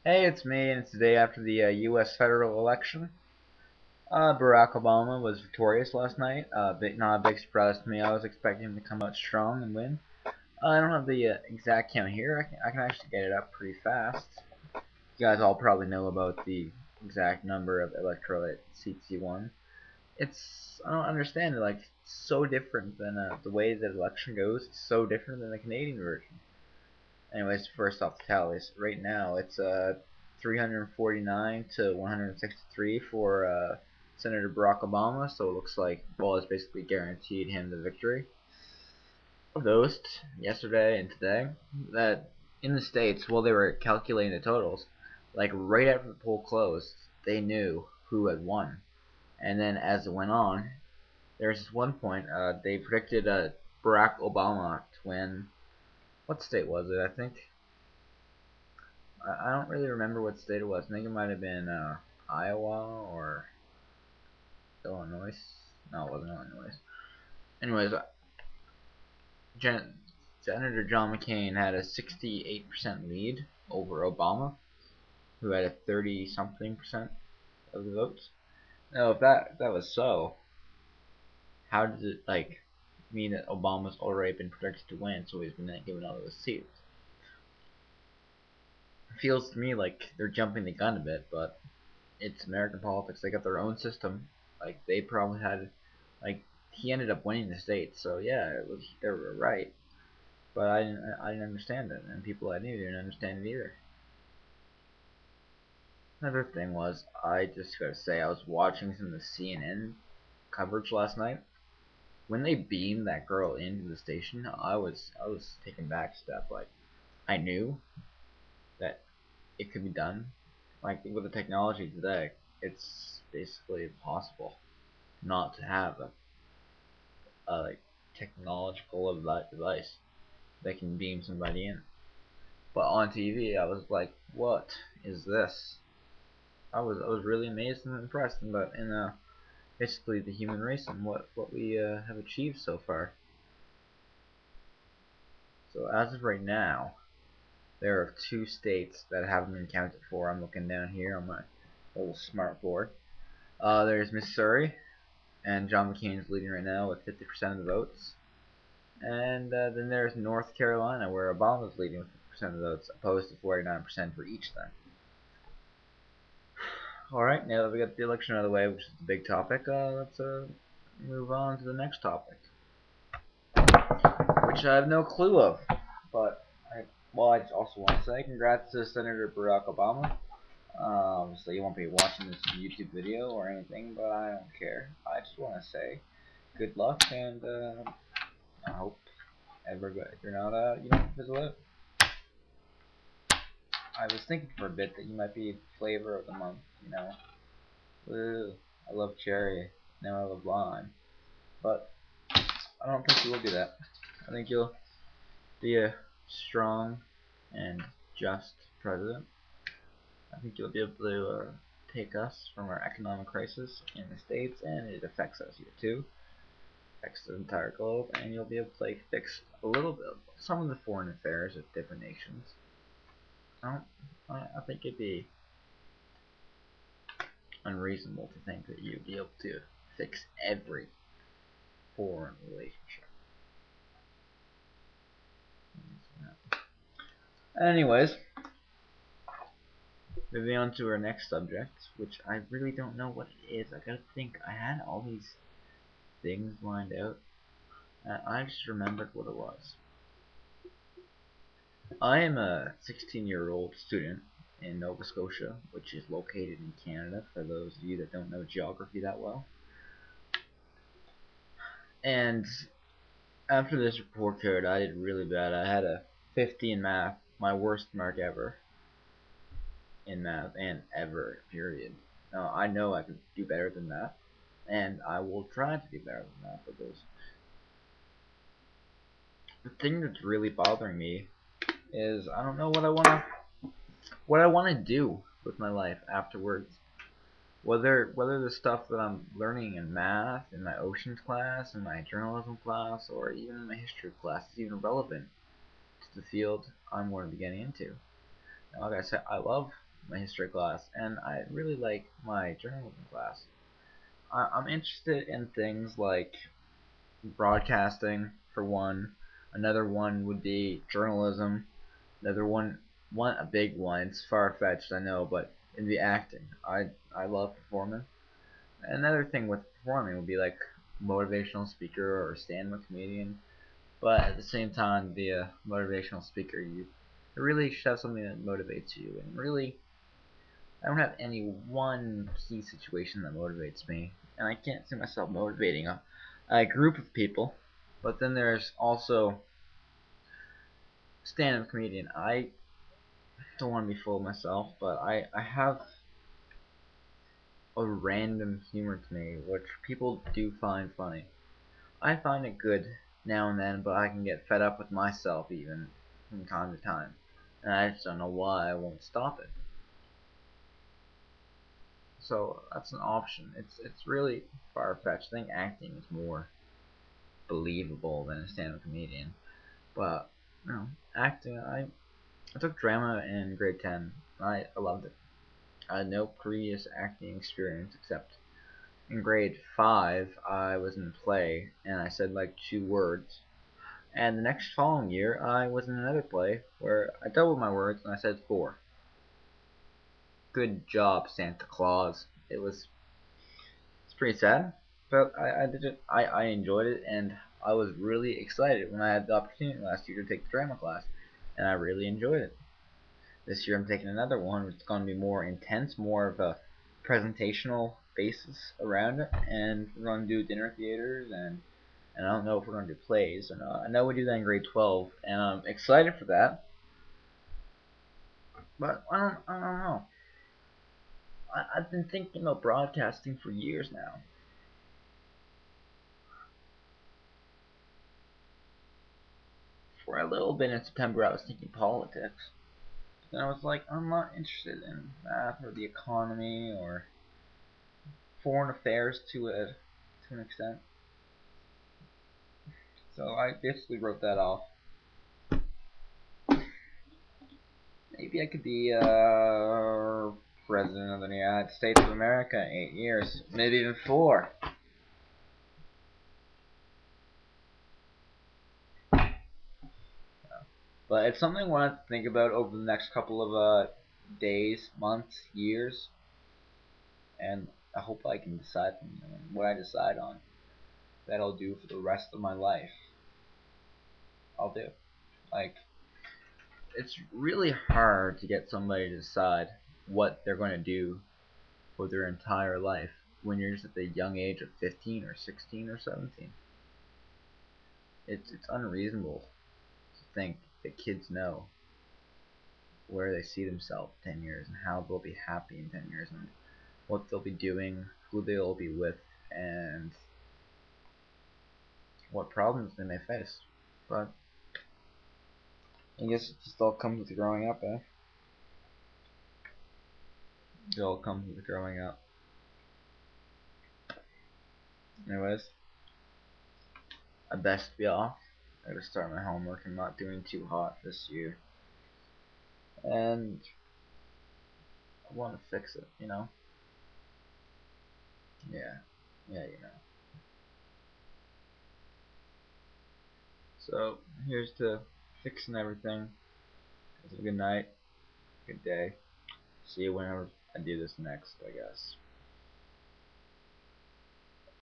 Hey, it's me, and it's the day after the U.S. federal election. Barack Obama was victorious last night. Not a big surprise to me. I was expecting him to come out strong and win. I don't have the exact count here. I can actually get it up pretty fast. You guys all probably know about the exact number of electoral seats he won. I don't understand it. Like, it's so different than the way that election goes. It's so different than the Canadian version. Anyways, first off the tallies. Right now, it's 349 to 163 for Senator Barack Obama. So it looks like, well, it's basically guaranteed him the victory. Noticed yesterday and today that in the states, while they were calculating the totals, like right after the poll closed, they knew who had won. And then as it went on, there was this one point they predicted Barack Obama to win. What state was it? I think I don't really remember what state it was. I think it might have been Iowa or Illinois. No, it wasn't Illinois. Anyways, Gen- Senator John McCain had a 68% lead over Obama, who had a 30 something percent of the votes. Now, if that was so, how does it mean that Obama's already been predicted to win, so he's been given all those seats? It feels to me like they're jumping the gun a bit, but it's American politics. They got their own system. Like they probably had, like he ended up winning the state, so yeah, they were right. But I didn't understand it, and people I knew didn't understand it either. Another thing was, I just gotta say, I was watching some of the CNN coverage last night. When they beamed that girl into the station, I was taken back a step. Like I knew that it could be done. Like with the technology today, it's basically impossible not to have a like technological of that device that can beam somebody in. But on TV, I was like, "What is this?" I was really amazed and impressed about in basically the human race and what we have achieved so far. So as of right now, there are two states that haven't been counted for. I'm looking down here on my little smart board. There's Missouri, and John McCain is leading right now with 50% of the votes. And then there's North Carolina, where Obama's leading with 50% of the votes, opposed to 49% for each then. Alright, now that we got the election out of the way, which is the big topic, let's move on to the next topic, which I have no clue of. But, I just also want to say congrats to Senator Barack Obama. So you won't be watching this YouTube video or anything, but I don't care. I just want to say good luck, and I hope everybody, if you're not, you don't fizzle out. I was thinking for a bit that you might be flavor of the month, you know. Woo, I love cherry, now I love lime. But I don't think you will do that. I think you'll be a strong and just president. I think you'll be able to take us from our economic crisis in the States, and it affects us here too. Affects the entire globe, and you'll be able to fix a little bit some of the foreign affairs of different nations. I don't. I think it'd be unreasonable to think that you'd be able to fix every foreign relationship. Anyways, moving on to our next subject, which I really don't know what it is. I gotta think. I had all these things lined out, and I just remembered what it was. I am a 16-year-old student in Nova Scotia, which is located in Canada, for those of you that don't know geography that well. And after this report card, I did really bad. I had a 50 in math, my worst mark ever in math, and ever, period. Now, I know I can do better than that, and I will try to do better than that, but the thing that's really bothering me is I don't know what I want to do with my life afterwards. Whether the stuff that I'm learning in math, in my oceans class, in my journalism class, or even in my history class is even relevant to the field I'm going to be getting into. Now, like I said, I love my history class, and I really like my journalism class. I'm interested in things like broadcasting, for one. Another one would be journalism. Another one a big one. It's far fetched, I know, but in the acting, I love performing. Another thing with performing would be like motivational speaker or stand-up comedian. But at the same time, be a motivational speaker, you really should have something that motivates you. And really, I don't have any one key situation that motivates me, and I can't see myself motivating a group of people. But then there's also stand-up comedian. I don't want to be full of myself, but I have a random humor to me, which people do find funny. I find it good now and then, but I can get fed up with myself even from time to time, and I just don't know why I won't stop it. So that's an option. It's really far fetched. I think acting is more believable than a stand-up comedian, but you know, acting. I took drama in grade 10. I loved it. I had no previous acting experience except in grade 5 I was in a play and I said like 2 words. And the next following year I was in another play where I doubled my words and I said 4. Good job, Santa Claus. It's pretty sad, but I did it. I enjoyed it, and I was really excited when I had the opportunity last year to take the drama class, and I really enjoyed it. This year I'm taking another one, which is going to be more intense, more of a presentational basis around it, and we're going to do dinner theaters, and I don't know if we're going to do plays or not. I know we do that in grade 12, and I'm excited for that, but I don't know. I've been thinking about broadcasting for years now. For a little bit in September, I was thinking politics. And I was like, I'm not interested in that or the economy or foreign affairs to an extent. So I basically wrote that off. Maybe I could be president of the United States of America in 8 years, maybe even 4. But it's something I want to think about over the next couple of days, months, years, and I hope I can decide what I decide on that I'll do for the rest of my life. I'll do. Like, it's really hard to get somebody to decide what they're going to do for their entire life when you're just at the young age of 15 or 16 or 17. It's unreasonable to think that kids know where they see themselves in 10 years and how they'll be happy in 10 years and what they'll be doing, who they'll be with, and what problems they may face. But I guess it just all comes with growing up, eh? It all comes with growing up. Anyways, I best be off. I gotta start my homework. I'm not doing too hot this year. And I want to fix it, you know? Yeah. Yeah, you know. So, here's to fixing everything. Have a good night. Good day. See you whenever I do this next, I guess.